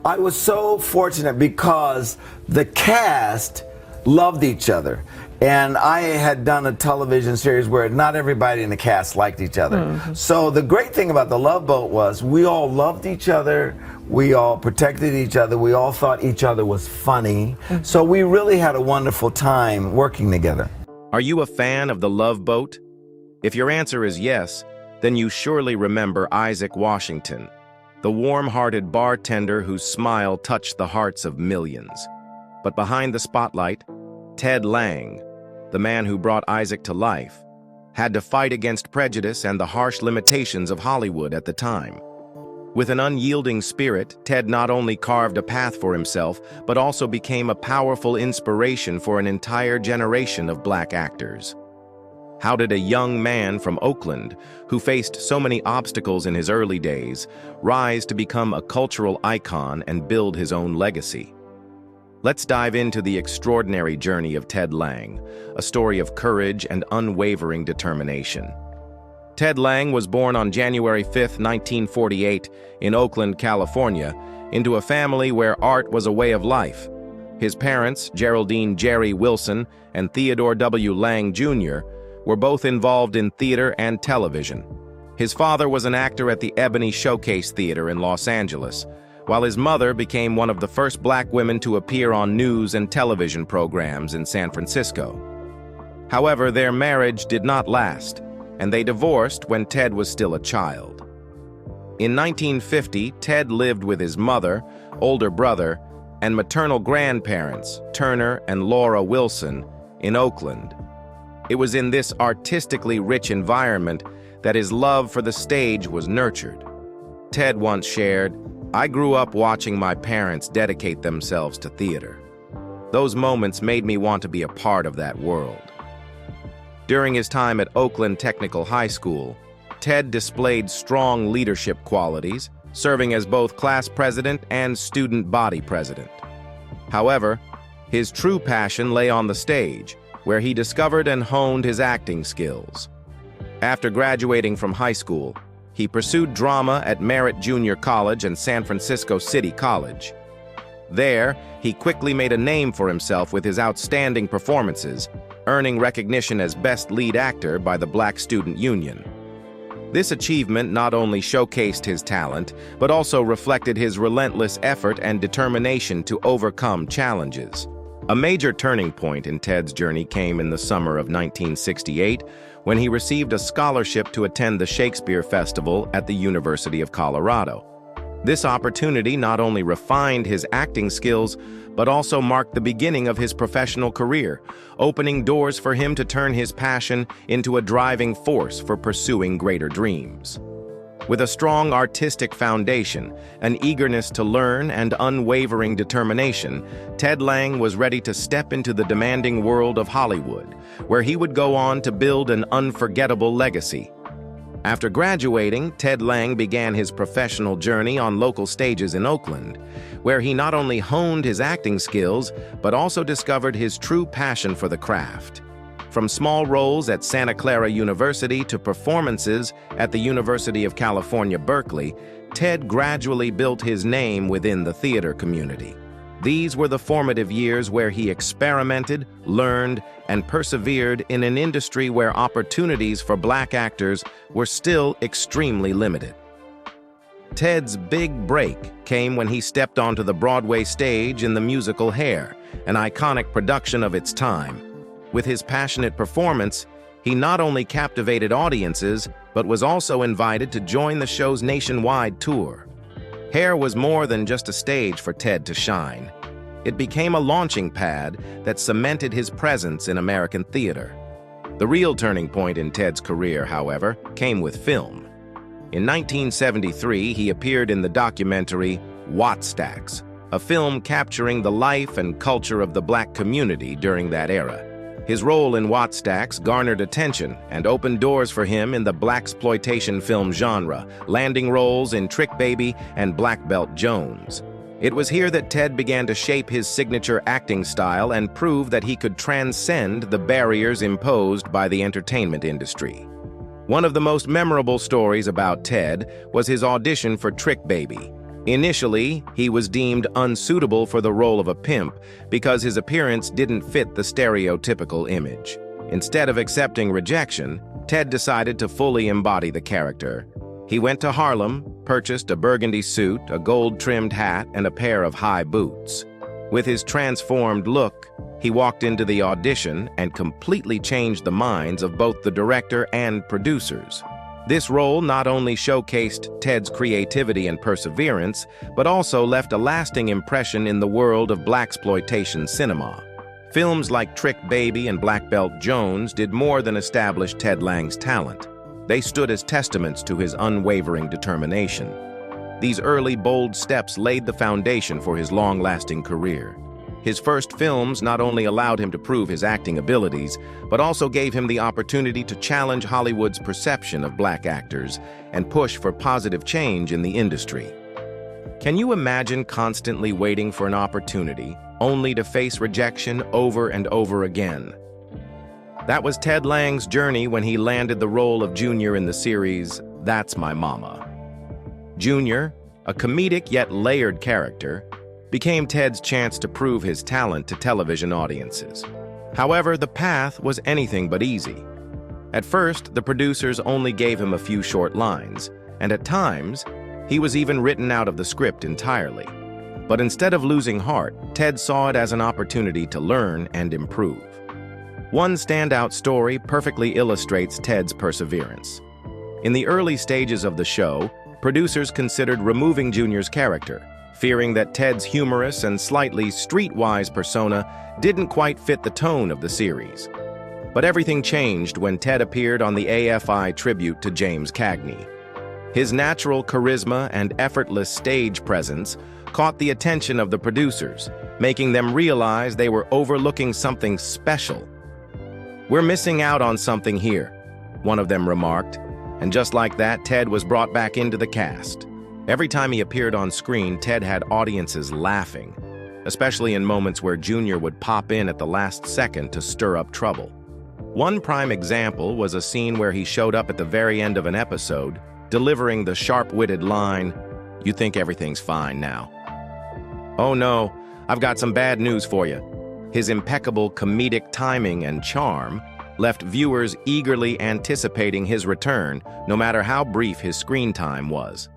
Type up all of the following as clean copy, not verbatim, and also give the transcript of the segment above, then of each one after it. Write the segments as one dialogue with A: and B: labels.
A: I was so fortunate because the cast loved each other. And I had done a television series where not everybody in the cast liked each other. So the great thing about The Love Boat was we all loved each other, we all protected each other, we all thought each other was funny. So we really had a wonderful time working together.
B: Are you a fan of The Love Boat? If your answer is yes, then you surely remember Isaac Washington, the warm-hearted bartender whose smile touched the hearts of millions. But behind the spotlight, Ted Lange, the man who brought Isaac to life, had to fight against prejudice and the harsh limitations of Hollywood at the time. With an unyielding spirit, Ted not only carved a path for himself, but also became a powerful inspiration for an entire generation of black actors. How did a young man from Oakland, who faced so many obstacles in his early days, rise to become a cultural icon and build his own legacy? Let's dive into the extraordinary journey of Ted Lange, a story of courage and unwavering determination. Ted Lange was born on January 5, 1948, in Oakland, California, into a family where art was a way of life. His parents, Geraldine "Jerry" Wilson and Theodore W. Lange, Jr., were both involved in theater and television. His father was an actor at the Ebony Showcase Theater in Los Angeles, while his mother became one of the first black women to appear on news and television programs in San Francisco. However, their marriage did not last, and they divorced when Ted was still a child. In 1950, Ted lived with his mother, older brother, and maternal grandparents, Turner and Laura Wilson, in Oakland. It was in this artistically rich environment that his love for the stage was nurtured. Ted once shared, "I grew up watching my parents dedicate themselves to theater. Those moments made me want to be a part of that world." During his time at Oakland Technical High School, Ted displayed strong leadership qualities, serving as both class president and student body president. However, his true passion lay on the stage, where he discovered and honed his acting skills. After graduating from high school, he pursued drama at Merritt Junior College and San Francisco City College. There, he quickly made a name for himself with his outstanding performances, earning recognition as Best Lead Actor by the Black Student Union. This achievement not only showcased his talent, but also reflected his relentless effort and determination to overcome challenges. A major turning point in Ted's journey came in the summer of 1968, when he received a scholarship to attend the Shakespeare Festival at the University of Colorado. This opportunity not only refined his acting skills, but also marked the beginning of his professional career, opening doors for him to turn his passion into a driving force for pursuing greater dreams. With a strong artistic foundation, an eagerness to learn, and unwavering determination, Ted Lange was ready to step into the demanding world of Hollywood, where he would go on to build an unforgettable legacy. After graduating, Ted Lange began his professional journey on local stages in Oakland, where he not only honed his acting skills, but also discovered his true passion for the craft. From small roles at Santa Clara University to performances at the University of California, Berkeley, Ted gradually built his name within the theater community. These were the formative years where he experimented, learned, and persevered in an industry where opportunities for black actors were still extremely limited. Ted's big break came when he stepped onto the Broadway stage in the musical Hair, an iconic production of its time. With his passionate performance, he not only captivated audiences, but was also invited to join the show's nationwide tour. Hair was more than just a stage for Ted to shine. It became a launching pad that cemented his presence in American theater. The real turning point in Ted's career, however, came with film. In 1973, he appeared in the documentary Wattstax, a film capturing the life and culture of the black community during that era. His role in Wattstax garnered attention and opened doors for him in the blaxploitation film genre, landing roles in Trick Baby and Black Belt Jones. It was here that Ted began to shape his signature acting style and prove that he could transcend the barriers imposed by the entertainment industry. One of the most memorable stories about Ted was his audition for Trick Baby, Initially, he was deemed unsuitable for the role of a pimp because his appearance didn't fit the stereotypical image. Instead of accepting rejection, Ted decided to fully embody the character. He went to Harlem, purchased a burgundy suit, a gold-trimmed hat, and a pair of high boots. With his transformed look, he walked into the audition and completely changed the minds of both the director and producers. This role not only showcased Ted's creativity and perseverance, but also left a lasting impression in the world of blaxploitation cinema. Films like Trick Baby and Black Belt Jones did more than establish Ted Lange's talent. They stood as testaments to his unwavering determination. These early, bold steps laid the foundation for his long-lasting career. His first films not only allowed him to prove his acting abilities, but also gave him the opportunity to challenge Hollywood's perception of black actors and push for positive change in the industry. Can you imagine constantly waiting for an opportunity, only to face rejection over and over again? That was Ted Lange's journey when he landed the role of Junior in the series That's My Mama. Junior, a comedic yet layered character, became Ted's chance to prove his talent to television audiences. However, the path was anything but easy. At first, the producers only gave him a few short lines, and at times, he was even written out of the script entirely. But instead of losing heart, Ted saw it as an opportunity to learn and improve. One standout story perfectly illustrates Ted's perseverance. In the early stages of the show, producers considered removing Junior's character, fearing that Ted's humorous and slightly streetwise persona didn't quite fit the tone of the series. But everything changed when Ted appeared on the AFI tribute to James Cagney. His natural charisma and effortless stage presence caught the attention of the producers, making them realize they were overlooking something special. "We're missing out on something here," one of them remarked, and just like that, Ted was brought back into the cast. Every time he appeared on screen, Ted had audiences laughing, especially in moments where Junior would pop in at the last second to stir up trouble. One prime example was a scene where he showed up at the very end of an episode, delivering the sharp-witted line, "You think everything's fine now." "Oh no, I've got some bad news for you." His impeccable comedic timing and charm left viewers eagerly anticipating his return, no matter how brief his screen time was.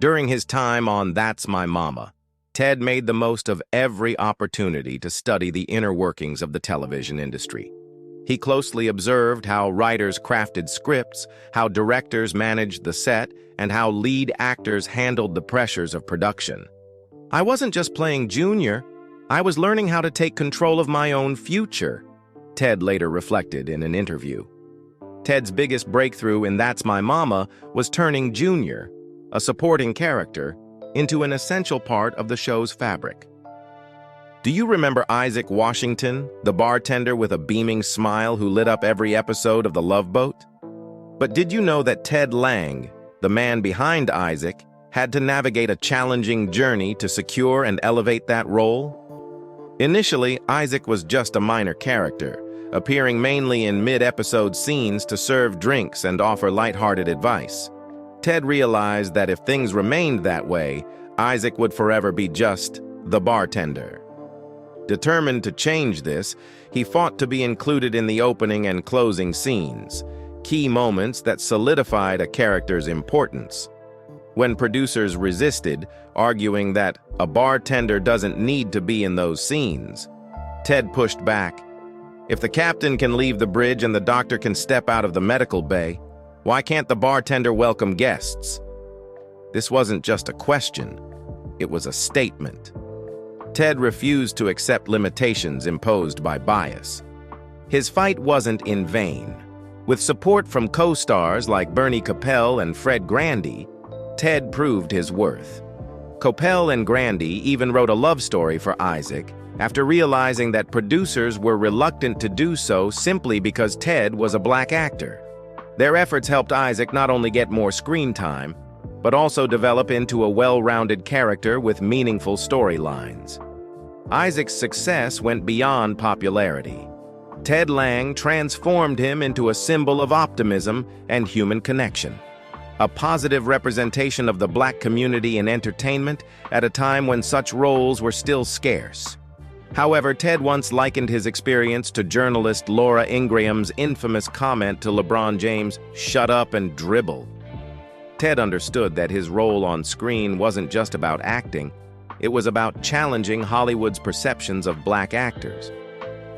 B: During his time on That's My Mama, Ted made the most of every opportunity to study the inner workings of the television industry. He closely observed how writers crafted scripts, how directors managed the set, and how lead actors handled the pressures of production. "I wasn't just playing Junior, I was learning how to take control of my own future," Ted later reflected in an interview. Ted's biggest breakthrough in That's My Mama was turning Junior, a supporting character, into an essential part of the show's fabric. Do you remember Isaac Washington, the bartender with a beaming smile who lit up every episode of The Love Boat? But did you know that Ted Lange, the man behind Isaac, had to navigate a challenging journey to secure and elevate that role? Initially, Isaac was just a minor character, appearing mainly in mid-episode scenes to serve drinks and offer lighthearted advice. Ted realized that if things remained that way, Isaac would forever be just the bartender. Determined to change this, he fought to be included in the opening and closing scenes, key moments that solidified a character's importance. When producers resisted, arguing that a bartender doesn't need to be in those scenes, Ted pushed back. "If the captain can leave the bridge and the doctor can step out of the medical bay, why can't the bartender welcome guests?" This wasn't just a question, it was a statement. Ted refused to accept limitations imposed by bias. His fight wasn't in vain. With support from co-stars like Bernie Coppell and Fred Grandy, Ted proved his worth. Coppell and Grandy even wrote a love story for Isaac after realizing that producers were reluctant to do so simply because Ted was a black actor. Their efforts helped Isaac not only get more screen time, but also develop into a well-rounded character with meaningful storylines. Isaac's success went beyond popularity. Ted Lange transformed him into a symbol of optimism and human connection. a positive representation of the black community in entertainment at a time when such roles were still scarce. However, Ted once likened his experience to journalist Laura Ingraham's infamous comment to LeBron James, "Shut up and dribble." Ted understood that his role on screen wasn't just about acting, it was about challenging Hollywood's perceptions of black actors.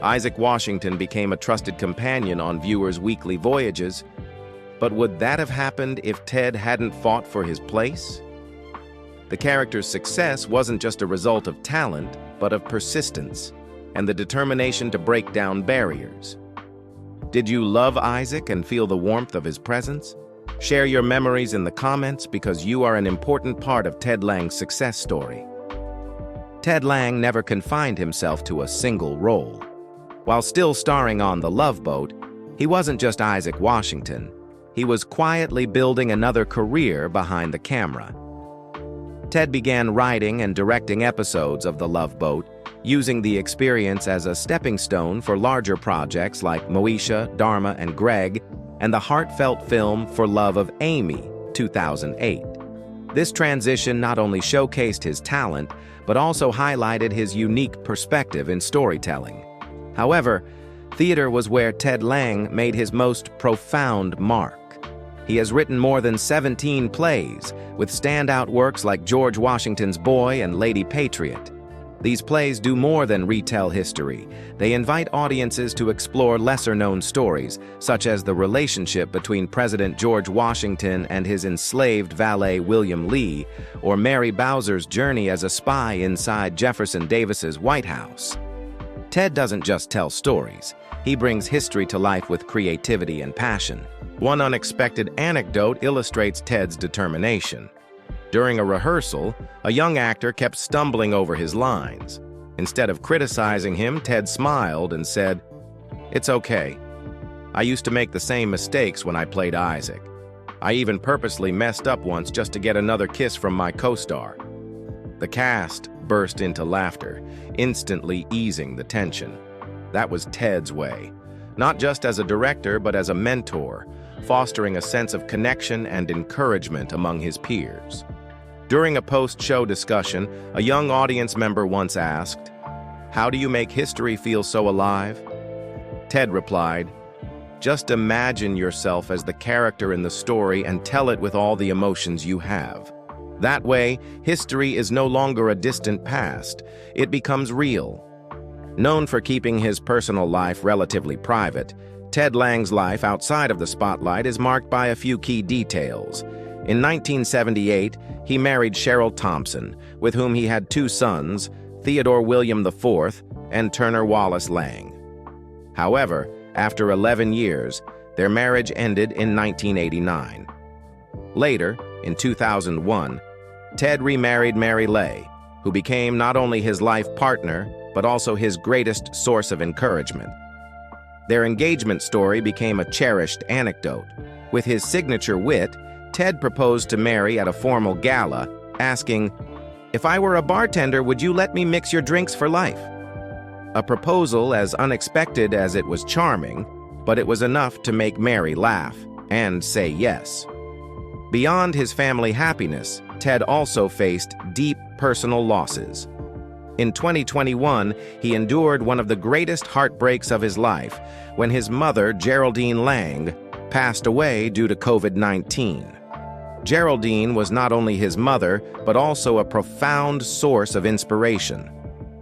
B: Isaac Washington became a trusted companion on viewers' weekly voyages, but would that have happened if Ted hadn't fought for his place? The character's success wasn't just a result of talent, but of persistence and the determination to break down barriers. Did you love Isaac and feel the warmth of his presence? Share your memories in the comments because you are an important part of Ted Lange's success story. Ted Lange never confined himself to a single role. While still starring on The Love Boat, he wasn't just Isaac Washington. He was quietly building another career behind the camera. Ted began writing and directing episodes of The Love Boat, using the experience as a stepping stone for larger projects like Moesha, Dharma, and Greg, and the heartfelt film For Love of Amy, 2008. This transition not only showcased his talent, but also highlighted his unique perspective in storytelling. However, theater was where Ted Lange made his most profound mark. He has written more than 17 plays, with standout works like George Washington's Boy and Lady Patriot. These plays do more than retell history. They invite audiences to explore lesser-known stories, such as the relationship between President George Washington and his enslaved valet William Lee, or Mary Bowser's journey as a spy inside Jefferson Davis's White House. Ted doesn't just tell stories. He brings history to life with creativity and passion. One unexpected anecdote illustrates Ted's determination. During a rehearsal, a young actor kept stumbling over his lines. Instead of criticizing him, Ted smiled and said, "It's okay. I used to make the same mistakes when I played Isaac. I even purposely messed up once just to get another kiss from my co-star." The cast burst into laughter, instantly easing the tension. That was Ted's way, not just as a director but as a mentor, fostering a sense of connection and encouragement among his peers. During a post-show discussion, a young audience member once asked, "How do you make history feel so alive?" Ted replied, "Just imagine yourself as the character in the story and tell it with all the emotions you have. That way, history is no longer a distant past, it becomes real." Known for keeping his personal life relatively private, Ted Lange's life outside of the spotlight is marked by a few key details. In 1978, he married Cheryl Thompson, with whom he had 2 sons, Theodore William IV and Turner Wallace Lange. However, after 11 years, their marriage ended in 1989. Later, in 2001, Ted remarried Mary Leigh, who became not only his life partner, but also his greatest source of encouragement. Their engagement story became a cherished anecdote. With his signature wit, Ted proposed to Mary at a formal gala, asking, "If I were a bartender, would you let me mix your drinks for life?" A proposal as unexpected as it was charming, but it was enough to make Mary laugh and say yes. Beyond his family happiness, Ted also faced deep personal losses. In 2021, he endured one of the greatest heartbreaks of his life when his mother, Geraldine Lange, passed away due to COVID-19. Geraldine was not only his mother, but also a profound source of inspiration.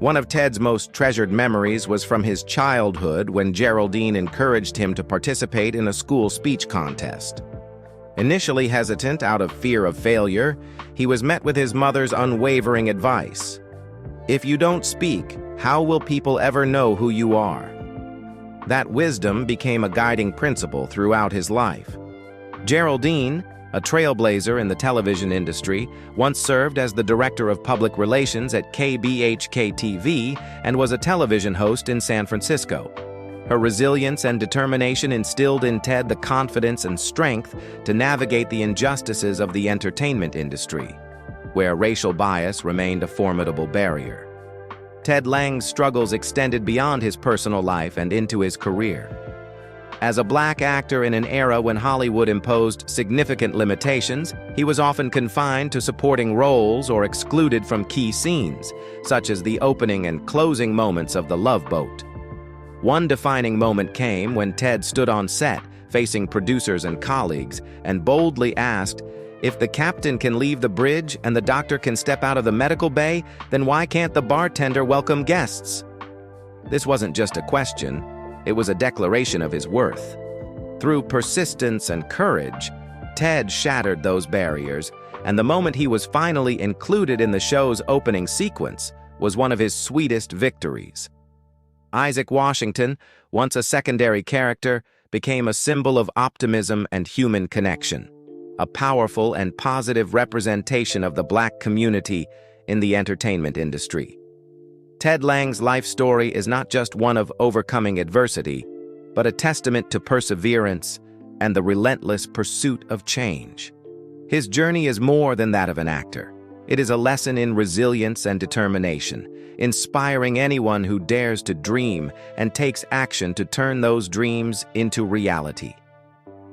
B: One of Ted's most treasured memories was from his childhood when Geraldine encouraged him to participate in a school speech contest. Initially hesitant out of fear of failure, he was met with his mother's unwavering advice. "If you don't speak, how will people ever know who you are?" That wisdom became a guiding principle throughout his life. Geraldine, a trailblazer in the television industry, once served as the director of public relations at KBHK-TV and was a television host in San Francisco. Her resilience and determination instilled in Ted the confidence and strength to navigate the injustices of the entertainment industry, where racial bias remained a formidable barrier. Ted Lange's struggles extended beyond his personal life and into his career. As a black actor in an era when Hollywood imposed significant limitations, he was often confined to supporting roles or excluded from key scenes, such as the opening and closing moments of The Love Boat. One defining moment came when Ted stood on set, facing producers and colleagues, and boldly asked, "If the captain can leave the bridge and the doctor can step out of the medical bay, then why can't the bartender welcome guests?" This wasn't just a question, it was a declaration of his worth. Through persistence and courage, Ted shattered those barriers, and the moment he was finally included in the show's opening sequence was one of his sweetest victories. Isaac Washington, once a secondary character, became a symbol of optimism and human connection, a powerful and positive representation of the black community in the entertainment industry. Ted Lange's life story is not just one of overcoming adversity, but a testament to perseverance and the relentless pursuit of change. His journey is more than that of an actor. It is a lesson in resilience and determination, inspiring anyone who dares to dream and takes action to turn those dreams into reality.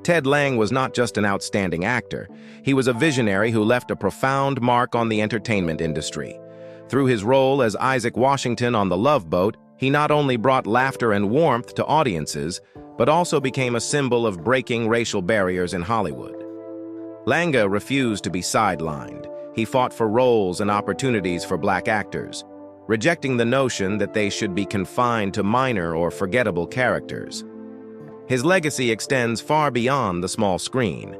B: Ted Lange was not just an outstanding actor, he was a visionary who left a profound mark on the entertainment industry. Through his role as Isaac Washington on The Love Boat, he not only brought laughter and warmth to audiences, but also became a symbol of breaking racial barriers in Hollywood. Lange refused to be sidelined. He fought for roles and opportunities for black actors, rejecting the notion that they should be confined to minor or forgettable characters. His legacy extends far beyond the small screen.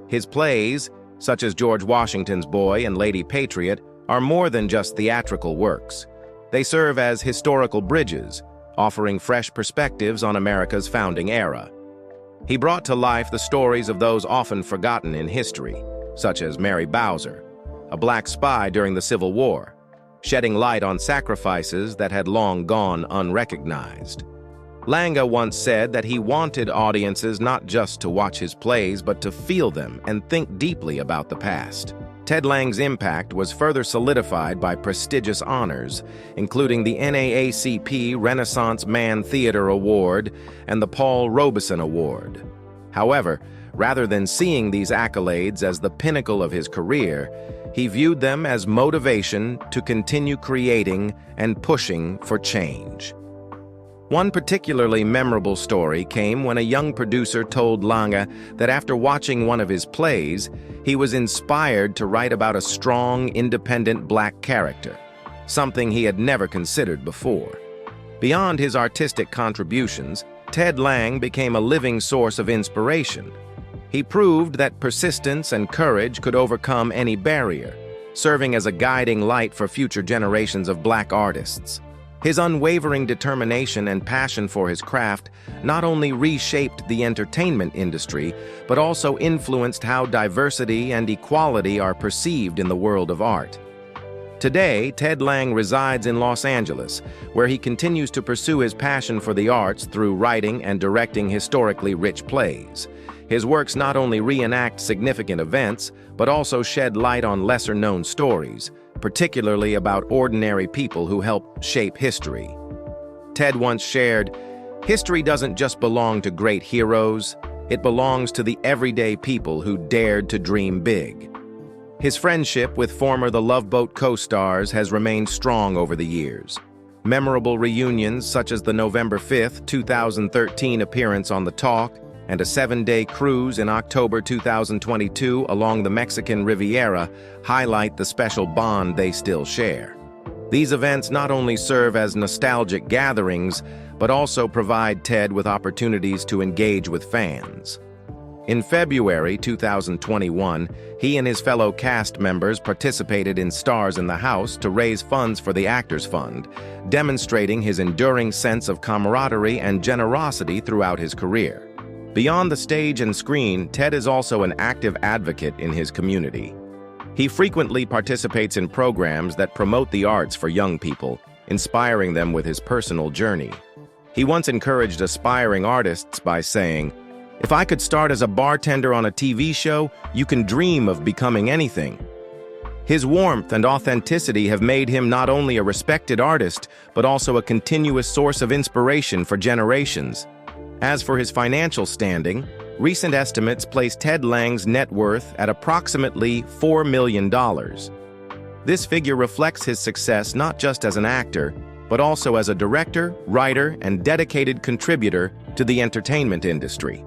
B: His plays, such as George Washington's Boy and Lady Patriot, are more than just theatrical works. They serve as historical bridges, offering fresh perspectives on America's founding era. He brought to life the stories of those often forgotten in history, such as Mary Bowser, a black spy during the Civil War, shedding light on sacrifices that had long gone unrecognized. Lange once said that he wanted audiences not just to watch his plays, but to feel them and think deeply about the past. Ted Lange's impact was further solidified by prestigious honors, including the NAACP Renaissance Man Theater Award and the Paul Robeson Award. However, rather than seeing these accolades as the pinnacle of his career, he viewed them as motivation to continue creating and pushing for change. One particularly memorable story came when a young producer told Lange that after watching one of his plays, he was inspired to write about a strong, independent black character, something he had never considered before. Beyond his artistic contributions, Ted Lange became a living source of inspiration. He proved that persistence and courage could overcome any barrier, serving as a guiding light for future generations of black artists. His unwavering determination and passion for his craft not only reshaped the entertainment industry, but also influenced how diversity and equality are perceived in the world of art. Today, Ted Lange resides in Los Angeles, where he continues to pursue his passion for the arts through writing and directing historically rich plays. His works not only reenact significant events, but also shed light on lesser-known stories, particularly about ordinary people who helped shape history. Ted once shared, "History doesn't just belong to great heroes, it belongs to the everyday people who dared to dream big." His friendship with former The Love Boat co-stars has remained strong over the years. Memorable reunions such as the November 5, 2013 appearance on The Talk and a 7-day cruise in October 2022 along the Mexican Riviera highlight the special bond they still share. These events not only serve as nostalgic gatherings, but also provide Ted with opportunities to engage with fans. In February 2021, he and his fellow cast members participated in Stars in the House to raise funds for the Actors Fund, demonstrating his enduring sense of camaraderie and generosity throughout his career. Beyond the stage and screen, Ted is also an active advocate in his community. He frequently participates in programs that promote the arts for young people, inspiring them with his personal journey. He once encouraged aspiring artists by saying, "If I could start as a bartender on a TV show, you can dream of becoming anything." His warmth and authenticity have made him not only a respected artist, but also a continuous source of inspiration for generations. As for his financial standing, recent estimates place Ted Lange's net worth at approximately $4 million. This figure reflects his success not just as an actor, but also as a director, writer, and dedicated contributor to the entertainment industry.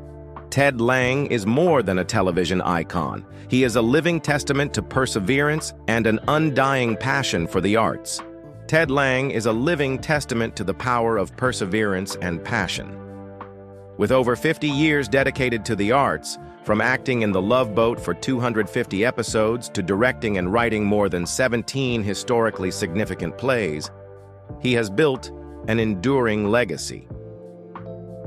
B: Ted Lange is more than a television icon. He is a living testament to perseverance and an undying passion for the arts. Ted Lange is a living testament to the power of perseverance and passion. With over 50 years dedicated to the arts, from acting in The Love Boat for 250 episodes to directing and writing more than 17 historically significant plays, he has built an enduring legacy.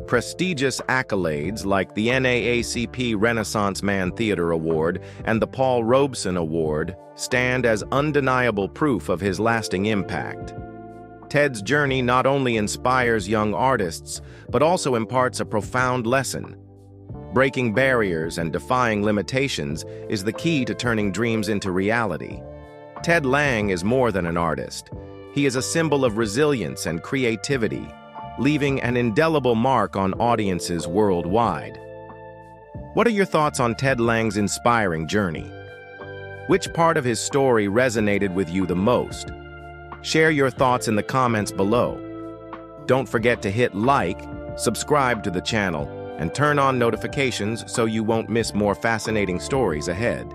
B: Prestigious accolades like the NAACP Renaissance Man Theater Award and the Paul Robeson Award stand as undeniable proof of his lasting impact. Ted's journey not only inspires young artists, but also imparts a profound lesson. Breaking barriers and defying limitations is the key to turning dreams into reality. Ted Lange is more than an artist. He is a symbol of resilience and creativity, leaving an indelible mark on audiences worldwide. What are your thoughts on Ted Lange's inspiring journey? Which part of his story resonated with you the most? Share your thoughts in the comments below. Don't forget to hit like, subscribe to the channel, and turn on notifications so you won't miss more fascinating stories ahead.